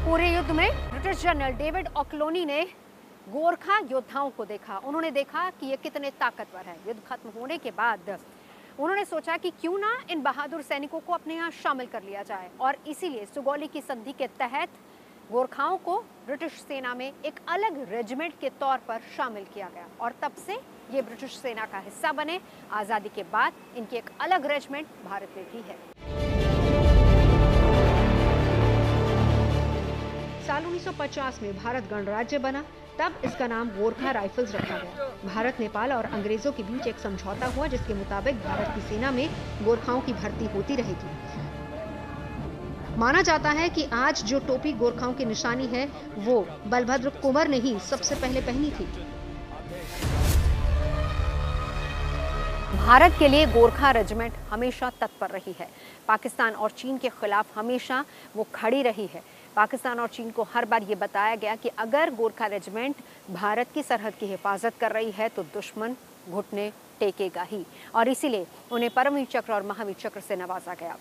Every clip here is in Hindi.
पूरे युद्ध में ब्रिटिश जनरल डेविड ऑक्लोनी ने गोरखा योद्धाओं को देखा। उन्होंने देखा कि ये कितने ताकतवर हैं। युद्ध खत्म होने के बाद उन्होंने सोचा कि क्यों ना इन बहादुर सैनिकों को अपने यहाँ शामिल कर लिया जाए, और इसीलिए सुगौली की संधि के तहत गोरखाओं को ब्रिटिश सेना में एक अलग रेजिमेंट के तौर पर शामिल किया गया, और तब से ये ब्रिटिश सेना का हिस्सा बने। आज़ादी के बाद इनकी एक अलग रेजिमेंट भारत में भी है। साल 1950 में भारत गणराज्य बना, तब इसका नाम गोरखा राइफल्स रखा गया। भारत, नेपाल और अंग्रेजों के बीच एक समझौता हुआ जिसके मुताबिक भारत की सेना में गोरखाओं की भर्ती होती रहेगी। माना जाता है कि आज जो टोपी गोरखाओं की निशानी है वो बलभद्र कुंवर ने ही सबसे पहले पहनी थी। भारत के लिए गोरखा रेजिमेंट हमेशा तत्पर रही है। पाकिस्तान और चीन के खिलाफ हमेशा वो खड़ी रही है। पाकिस्तान और चीन को हर बार ये बताया गया कि अगर गोरखा रेजिमेंट भारत की सरहद की हिफाजत कर रही है तो दुश्मन घुटने टेकेगा ही, और इसीलिए उन्हें परमवीर चक्र और महावीर चक्र से नवाजा गया।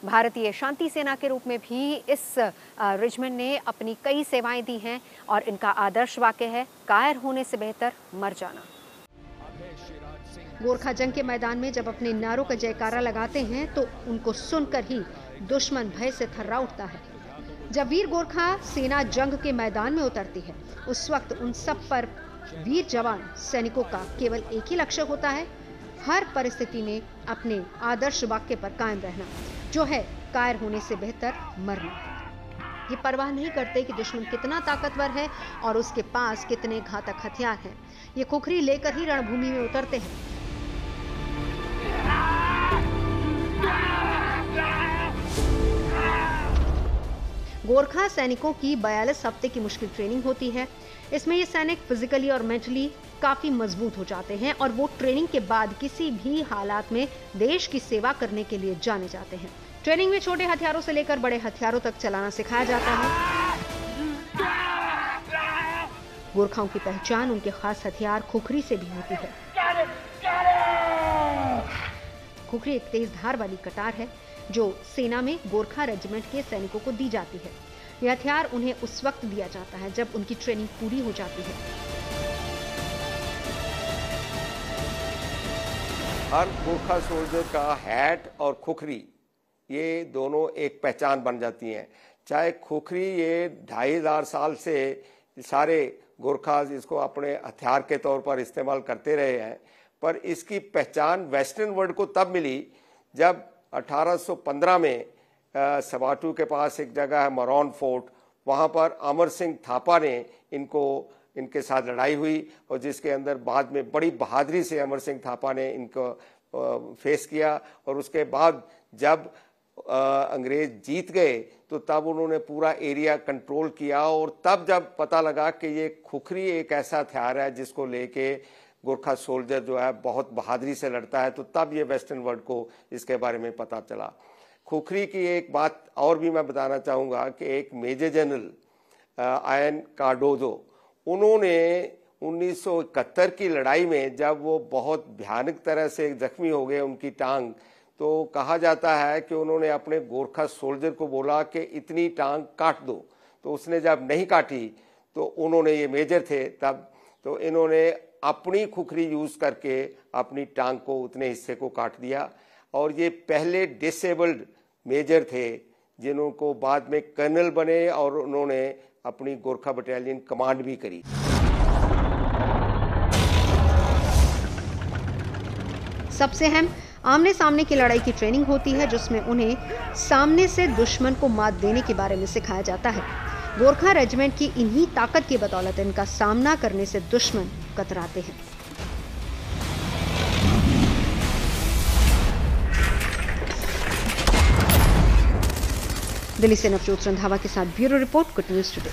भारतीय शांति सेना के रूप में भी इस रेजिमेंट ने अपनी कई सेवाएं दी हैं, और इनका आदर्श वाक्य है, कायर होने से बेहतर मर जाना। गोरखा जंग के मैदान में जब अपने नारों का जयकारा लगाते हैं तो उनको सुनकर ही दुश्मन भय से थर्रा उठता है। जब वीर गोरखा सेना जंग के मैदान में उतरती है, उस वक्त उन सब पर वीर जवान सैनिकों का केवल एक ही लक्ष्य होता है, हर परिस्थिति में अपने आदर्श वाक्य पर कायम रहना, जो है कायर होने से बेहतर मरना। ये परवाह नहीं करते कि दुश्मन कितना ताकतवर है और उसके पास कितने घातक हथियार हैं। ये खुखरी लेकर ही रणभूमि में उतरते हैं। गोरखा सैनिकों की 42 हफ्ते की मुश्किल ट्रेनिंग होती है। इसमें ये सैनिक फिजिकली और मेंटली काफी मजबूत हो जाते हैं, और वो ट्रेनिंग के बाद किसी भी हालात में देश की सेवा करने के लिए जाने जाते हैं। ट्रेनिंग में छोटे हथियारों से लेकर बड़े हथियारों तक चलाना सिखाया जाता है। गोरखाओं की पहचान उनके खास हथियार खुखरी से भी होती है। खुखरी एक तेज धार वाली कटार है जो सेना में गोरखा रेजिमेंट के सैनिकों को दी जाती है। यह हथियार उन्हें उस वक्त दिया जाता है जब उनकी ट्रेनिंग पूरी हो जाती है। हर गोरखा सोल्जर का हैट और खुखरी ये दोनों एक पहचान बन जाती हैं। चाहे खुखरी ये 2500 साल से सारे गोरखा इसको अपने हथियार के तौर पर इस्तेमाल करते रहे हैं, पर इसकी पहचान वेस्टर्न वर्ल्ड को तब मिली जब 1815 में सवाटू के पास एक जगह है मरौन फोर्ट, वहाँ पर अमर सिंह थापा ने इनके साथ लड़ाई हुई, और जिसके अंदर बाद में बड़ी बहादुरी से अमर सिंह थापा ने इनको फेस किया। और उसके बाद जब अंग्रेज जीत गए तो तब उन्होंने पूरा एरिया कंट्रोल किया, और तब जब पता लगा कि ये खुखरी एक ऐसा हथियार है जिसको लेके गोरखा सोल्जर जो है बहुत बहादुरी से लड़ता है, तो तब ये वेस्टर्न वर्ल्ड को इसके बारे में पता चला। खुखरी की एक बात और भी मैं बताना चाहूँगा कि एक मेजर जनरल आयन कार्डोजो, उन्होंने 1971 की लड़ाई में जब वो बहुत भयानक तरह से जख्मी हो गए उनकी टांग, तो कहा जाता है कि उन्होंने अपने गोरखा सोल्जर को बोला कि इतनी टांग काट दो, तो उसने जब नहीं काटी तो उन्होंने, ये मेजर थे तब, तो इन्होंने अपनी खुखरी यूज करके अपनी टांग को उतने हिस्से को काट दिया। और ये पहले डिसेबल्ड मेजर थे जिनको बाद में कर्नल बने, और उन्होंने अपनी गोरखा बटालियन कमांड भी करी। सबसे अहम आमने सामने की लड़ाई की ट्रेनिंग होती है, जिसमें उन्हें सामने से दुश्मन को मात देने के बारे में सिखाया जाता है। गोरखा रेजिमेंट की इन्हीं ताकत की बदौलत इनका सामना करने से दुश्मन कतराते हैं। दिल्ली से नवजोत रंधावा के साथ bureau report, good news today.